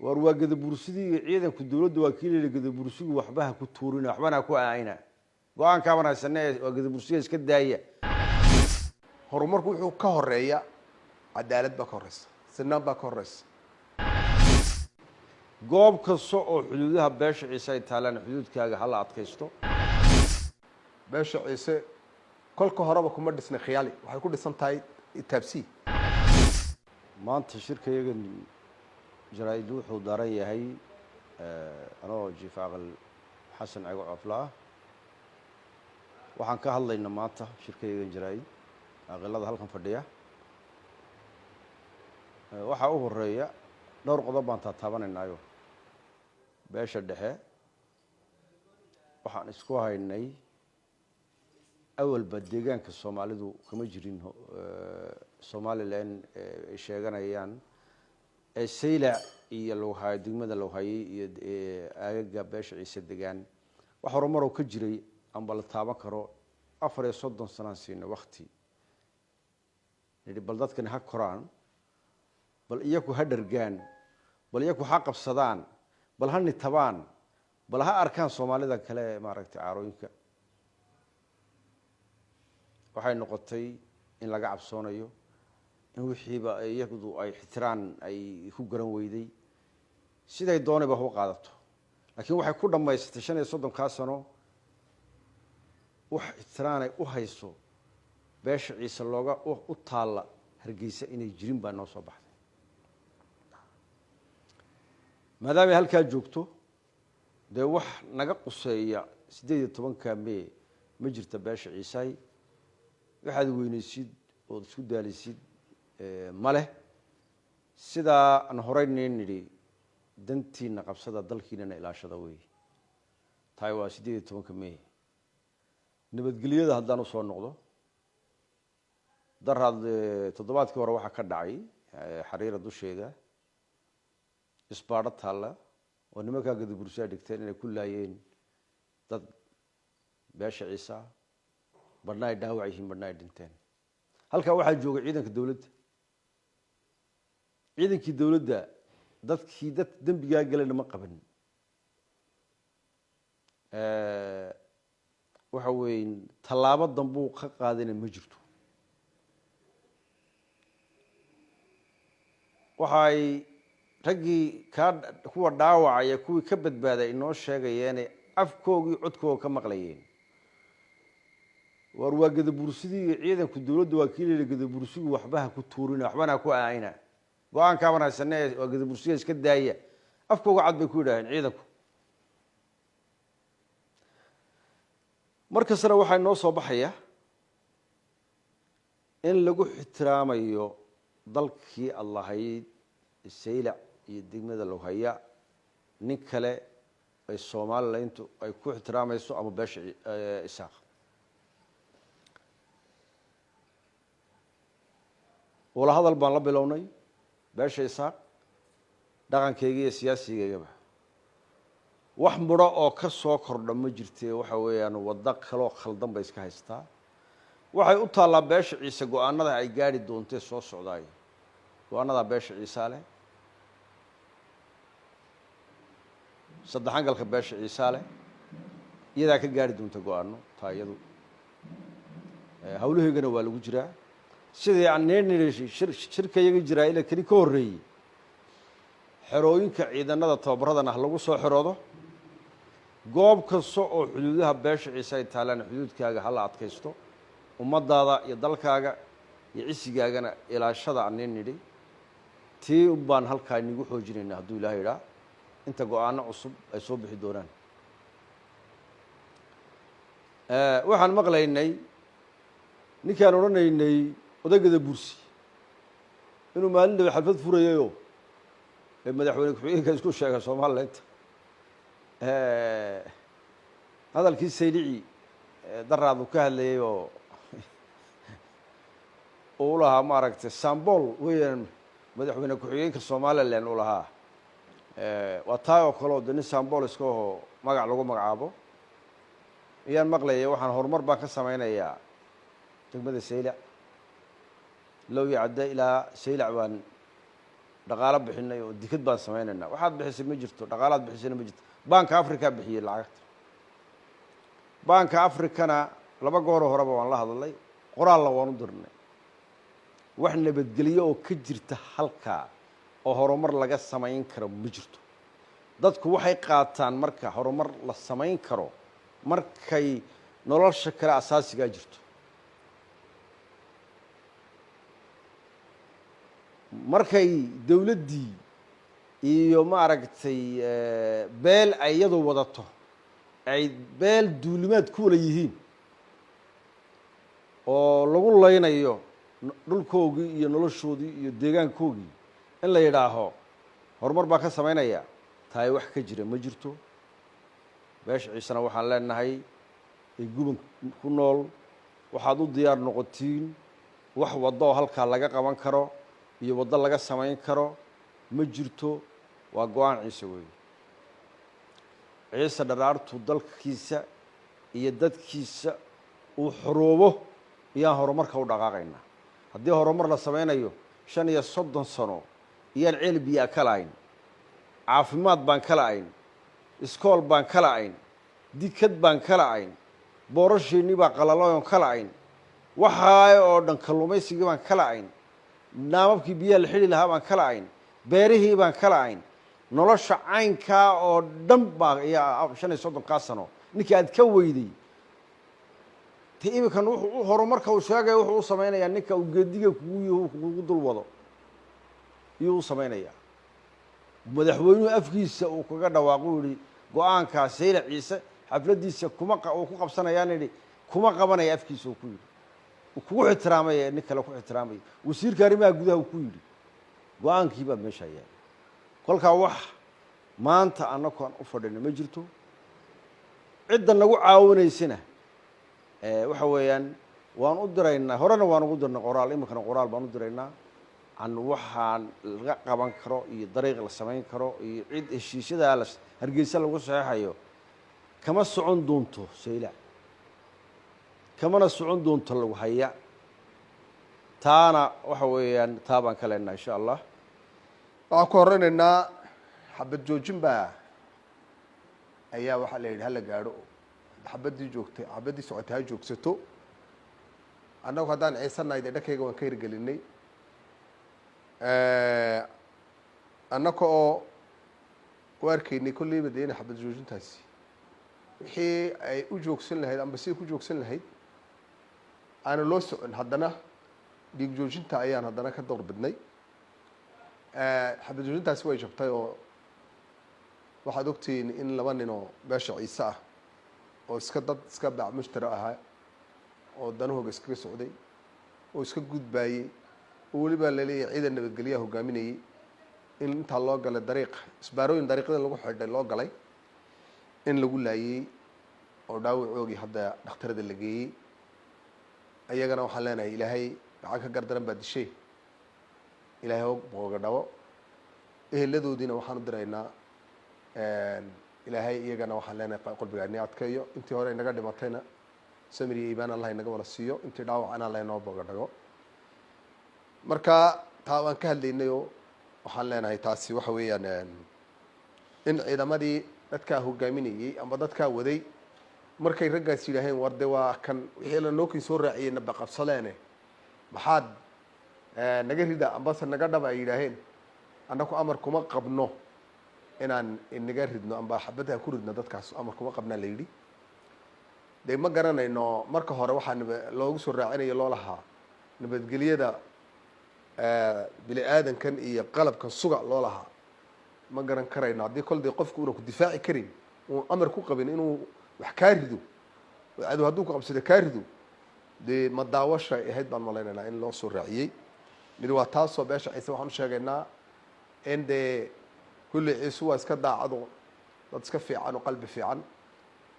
war waa gadabursidii ciidanku dawladda wakiilada gadabursigu waxbaha ku tuurina waxbana ku aayna go'aan ka wanaagsanay waa gadabursiga iska daaya horumarku wuxuu ka horeeya cadaalad ba ka horeysa sinaan ba ka horeysa goob kasta oo xuduudaha beesha ciise ay taalaan xuduudkaaga hal adkaysto beesha ciise kolka horeba kuma dhisna khiyaali waxay ku dhisan tahay taabsi maanta shirkayaga jaraa'id wuxuu daran yahay anoo jiif aqal xasan cago cafla waxaan ka hadlaynaa maanta shirkayaga jaraa'id aqalada halkan fadhiya waxa uu horeeya dhowr qodob baan taabanaynaayo beesha dhexe waxaan isku haynay awalba deegaanka Soomaalidu kama jirin Somaliland ay sheeganayaan sayla iyo loohay degmada loohay iyo aagaga beesha ciise deegaan wax horumar oo ka jiray amba la taaban karo 34 sano siin waqti bal dadkan ha koraan bal iyagu ha dhargaan bal iyagu ha qabsadaan bal ha nitabaan bal ha arkaan Soomaalida kale maaragtay caarooyinka waxay noqotay in laga cabsoonayo in wixiiba iyagu ay ixtiraan ay ku garan weyday siday doonayba u qaadato laakiin waxay ku dhameystay 35 ka sano wax ixtiraan ay u hayso beesha ciise looga u taala hargeysa inay jirin baa noo soo baxday maadaama halka joogto de wax naga quseeya 18 May ma jirta beesha ciise waxaad weynaysid oo isku daalisid male sida aan horeyneen niri dantiina qabsada dalkiina ilaashada way taay waa 18 May nabadgelyada haddaan soo noqdo darad toddobaadkii hore waxa ka dhacay xariira dusheeda isbaarada taala oo nimanka gadabursiga dhigteen inay ku laayeen dad beesha ciise barnaay dhaawacayeen barnaay dhinteen halka waxa jooga ciidanka dawladda ciidankii dawladda dadkii dad dambiga galeen ma qaban waxa weyn talaabo dambu ka qaadana ma jirto waxay ragii ka kuwa dhaawacay kuwii ka badbaaday inoo sheegayeen afkoogii codkooda ka maqlayeen war waa gadabursidii ciidanku dawladda wakiilada gadabursigu waxbaha ku tuurina waxbana ku aayna go'aan ka wanaagsanay waa gadabursiga iska daaya afkooga cad bay ku yiraahdeen ciidanku markasna waxa noo soo baxaya in lagu ixtiraamayo dalkii Allahayd sayla iyo degmada loohaya nin kale ay Soomaaliland ay ku ixtiraamayso ama beesha isaaq wala hadal baan la bilownay beesha isaaq dhaqankeyga iyo siyaasigeyga wax muddo oo ka soo kordha ma jirtee waxa weeyaan wada kale oo khaldan bay iska haystaa waxay u taalaa beesha ciise go'aanada ay gaari doontay soo socdaay go'aanada beesha ciise leh saddexangalka beesha ciise leh iyada ka gaari doonta go'aano taayadu hawlaheegana waa lagu jiraa sidii aan shirkayaga jiraa ila kali ka horeeyay xerooyinka ciidanada tababaradana lagu soo xiroodo goob kasta oo xuduudaha beesha ciise ay taalaan xuduudkaaga hal adkaysto ummadaada iyo dalkaaga iyo cisigaagana ilaashada aan nidhi tii u baan halka inigu xoojinayna hadduu Ilaahay yiraahdo inta go'aano cusub ay soo bixi doonaan waxaan maqlaynay ninkaan oranaynay odagada bursi inuu maalin daba xalfad furayo madaxweyne ku-xigeenka isku sheegay Soomaaliland hadalkii saylici daraadu ka hadlayay oo laha maaragtay sambol weeyaan madaxweyne ku-xigeenka Soomaaliland oo laha waa taa oo kale oo dani sambol iska oo magac lagu magacaabo iyaan maqlayay waxaan horumar baan ka samaynayaa degmada sayla لو يعدى إلى سيلع بان dhaqaalo bixinay oo dikad baan samaynaynaa waxaad bixisay ma jirto dhaqaalaad bixisayna ma jirto baanka africa bixiyey lacagta baanka africana laba goor horeba waan la hadalay qoraalna waan u dirnay wax nabadgelyo oo ka jirta halkaa oo horumar laga samayn karo ma jirto dadku waxay qaataan marka horumar la samayn karo markay nolosha kale asaasigaa jirto markay dawladdii iyo maaragtay beel ay iyadu wadato ay beel duulimaad ku wala yihiin oo lagu laynayo dhulkoogii iyo noloshoodii iyo deegaankoogii in la yidhaaho horumar baa ka samaynaya tahay wax ka jira ma jirto beesha ciisena waxaan leenahay ay guban ku nool waxaad u diyaar noqotiin wax waddo oo halkaa laga qaban karo iyo waddo laga samayn karo ma jirto waa go-aan ciise weeye ciise dharaartu dalkiisa iyo dadkiisa uu xoroobo iyaan horumarka u dhaqaaqaynaa haddii horumar la samaynayo 35 sano iyaan ceel biyaa ka la'ayn caafimaad baan ka la'ayn iskool baan ka la'ayn dikad baan ka la'ayn boorasheennii baa qalaloon ka la'ayn waxaa oo dhan kalluumaysigii baan ka la'ayn naamabkii biyaha la xidhi lahaa baan ka la'ayn beerihii baan ka la'ayn nolosha caynkaa oo dhan baa ayaa 35 sano ninkii aad ka weyday te iminkan wuxuu horumarka uu sheegaya wuxuu u samaynayaa ninka uu geediga kugu dul wado iyuu u samaynayaa madaxweynuhu afkiisa uu kaga dhawaaqo yidhi go-aankaas sayla ciise xafladdiisa uu ku qabsanayaan yidhi kuma qabanaya afkiisa uu ku yidhi uu kugu ixtiraamaya nin kale ku ixtiraamaya wasiirka arrimaha gudaha uu ku yidhi go-aankii baa meesha yaala kolkaa wax maanta annagu aan u fadhina ma jirto cidda nagu caawinaysana waxa weeyaan waan u diraynaa horena waan ugu dirnay qoraal iminkana qoraal baan u diraynaa an waxaan laga qaban karo iyo dariiq la samayn karo iyo cid heshiisyadaa la hargeysa lagu saxeexayo kama socon doonto sayla kamana socon doonto lagu haya taana waxa weeyaan taa baan ka leenahay insha allah waxaan ku horeynaynaa xabad joojin baa ayaa waxaa la yidhi hala gaadho xabaddii joogtay xabaddii socotay ha joogsato annagu haddaan ciisanahay dee dhankayga waan ka hirgelinay annaka oo u arkaynay kolleyba dee inay xabad joojintaasi wixii ay u joogsan lahayd amba si ku joogsan lahayd aana loo socon haddana dhiig joojinta ayaan haddana ka dowr bidnay xabad joojintaasi way jabtay oo waxaad ogtihiin in 2 nin oo beesha ciise ah oo dad iska baac mushtara ahaa oo danahooga iskaga socday oo iska gudbaayey oo weliba laleeyahay ciidan nabadgelyaha hogaaminayey in intaa loo galay dariiq isbaarooyin dariiqyada lagu xidhay loo galay in lagu laayey oo dhaawacoogii hadda dhakhtarada la geeyey ayagana waxaan leenahay ilaahay gacan ka gardaran baa dishay ilaahay og booga dhabo eheladoodiina waxaan u diraynaa ilaahay iyagana waxaan leenahay qalbigaani adkeeyo intii hore inaga dhimatayna samir iyo iibaan allah inaga wada siiyo intii dhaawacana allah inoo booga dhago marka taa waan ka hadlaynay oo waxaan leenahay taasi waxa weeyaan in ciidamadii dadkaa hogaaminayey amba dadkaa waday markay raggaas yidhaaheen war de waa kan wixii la nookin soo raaciyey naba qabsadeene maxaad naga rida ambase naga dhaba ay yidhaaheen annaku amar kuma qabno inaan inaga ridno amba xabadha ku ridno dadkaas amar kuma qabnaa la yidhi dee ma garanayno marka hore waxaa loogu soo raacinayo loo lahaa nabadgelyada bini aadankan iyo qalabkan suga loo lahaa ma garan karayno haddii kol dee qofku una ku difaaci karin uu amar ku qabin inuu wax kaa rido cadow hadduu ku qabsado kaa rido dee ma daawasha ahayd baan malaynaynaa in loo soo raaciyey mid waa taasoo beesha ciise waxaan u sheegaynaa in dee kulli ciisu waa iska daacado dad iska fiican oo qalbi fiican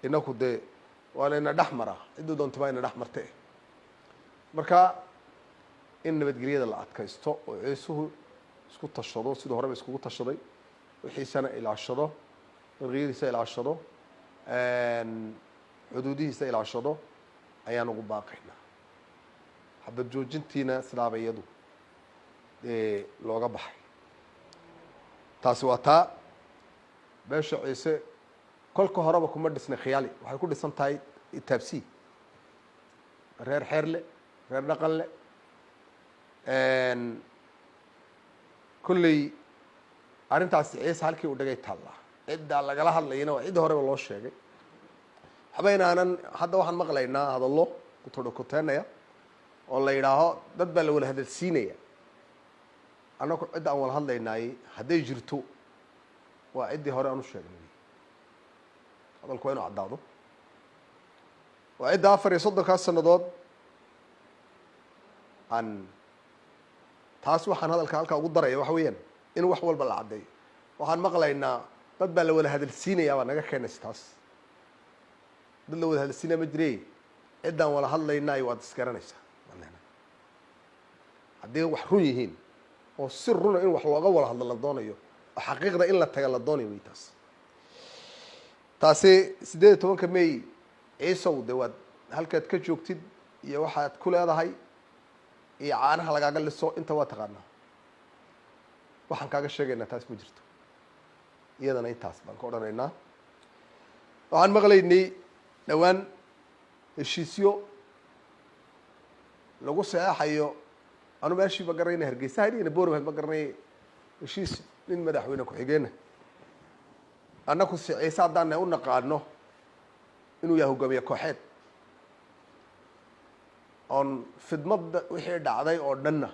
inaku dee waa layna dhex maraa cidduu doonta baa ina dhex marte marka in nabadgelyada la adkaysto oo ciisuhu isku tashado sidii horeba iskugu tashaday wixiisana ilaashado darqiyadiisa ilaashado xuduudihiisa ilaashado ayaan ugu baaqaynaa xabad joojintiina sidaaba iyadu dee looga baxay taasi waa taa beesha ciise kolka horeba kuma dhisnay khiyaali waxay ku dhisan tahay taabsi reer xeer leh reer dhaqan leh kulley arrintaasi ciise halkii u dhagay taallaa ciddaa lagala hadlayana waa cidda horeba loo sheegay waxba inaanan hadda waxaan maqlaynaa hadallo kuteenaya oo la yidhaaho dad baa la wala hadalsiinaya annagu cidda aan wala hadlaynaay hadday jirto waa ciddii hore aan u sheegnay hadalku waa inu caddaado waa cidda 4 sannadood aan taas waxaan hadalka halkaa ugu daraya waxa weeyaan in wax walba la caddeeyo waxaan maqlaynaa dad baa la wala hadalsiinayaa baa naga keenaysa taas dad la wada hadalsiinaya ma jirey ciddaan wala hadlaynaay waad isgaranaysaa haddii wax run yihiin oo si runa in wax looga wala hadlo la doonayo oo xaqiiqda in la taga la doonayo way taasi 18 May ciisow de waad halkaad ka joogtid iyo waxaad ku leedahay iyo caanaha lagaaga liso inta waa taqaanaa waxaan kaaga sheegaynaa taas ma jirto iyadana intaas baan ka odhanaynaa waxaan maqlaynay dhowaan heshiisyo lagu saxayo anu meeshii ma garanayna Hargeysa hadiyana Boorama ma garanay heshiis nin madaxweyne ku xigeenna annagu si ciise haddaan u naqaano inuu yahay hogaamiye kooxeed on fidmada wixii dhacday oo dhanna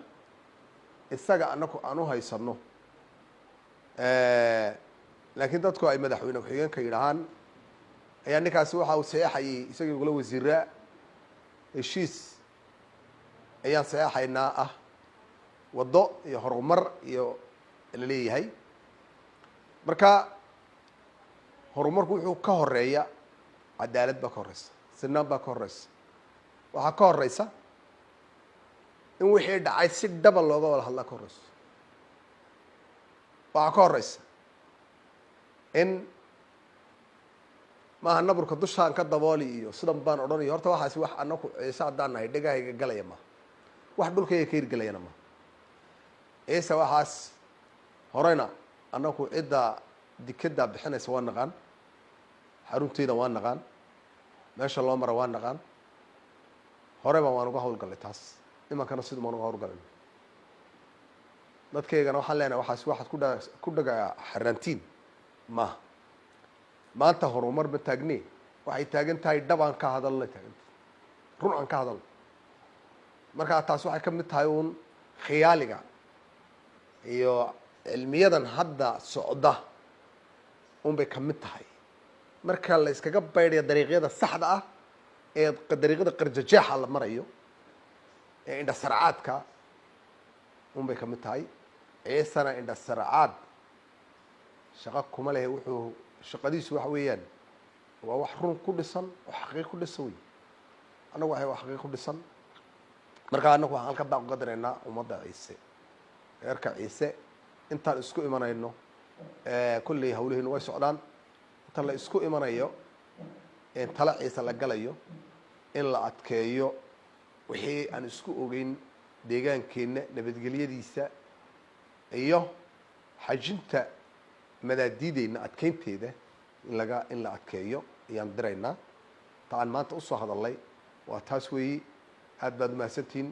isaga annagu aan u haysano laakiin dadku ay madaxweyne ku xigeenka yidhaahaan ayaa ninkaasi waxa uu saxeexayay isagii ugula wasiiraa heshiis ayaan saxeexaynaa ah waddo iyo horumar iyo la leeyahay marka horumarku wuxuu ka horeeya cadaalad baa ka horeysa sinaan baa ka horeysa waxaa ka horeysa in wixii dhacay si dhaba looga wada hadlaa ka horeyso waxaa ka horeysa in maaha naburka dushaan ka dabooli iyo sidan baan odhanayo horta waxaasi wax annaku ciise haddaan nahay dhegahayga galaya maaha wax dhulkayga ka hirgelayana maaha ciise waxaas horeyna annaku cidda dikaddaa bixinaysa waa naqaan xarunteeda waa naqaan meesha loo mara waa naqaan horeba waan uga hawlgallay taas imankana siduu maan uga hawlgalay dadkaygana waxaan leenahay waxaas waxaad ku dhagaa xaraantiin maaha maanta horumar ma taagne waxay taagan tahay dhab aan ka hadalnay taaganta run aan ka hadalno markaa taas waxay ka mid tahay uun khiyaaliga iyo cilmiyadan hadda socda un bay ka mid tahay marka la iskaga baydhaya dariiqyada saxda ah ee dariiqyada qarjajeexa la marayo ee indha sarcaadka un bay ka mid tahay ciisana indha sarcaad shaqo kuma leh wuxuu shaqadiisu waxa weeyaan waa wax run ku dhisan oo xaqiiq ku dhisan wey annagu waxay wax xaqiiq ku dhisan markaa annagu waxaan halka baaq uga diraynaa ummadda ciise reerka ciise intaan isku imanayno kulley hawlihiinu way socdaan inta la isku imanayo tala ciise la galayo in la adkeeyo wixii aan isku ogeyn deegaankeenna nabadgelyadiisa iyo xajinta madaadiideyna adkeynteeda in la adkeeyo ayaan diraynaa ta aan maanta usoo hadalnay waa taas weeyi aad baad umahadsantihiin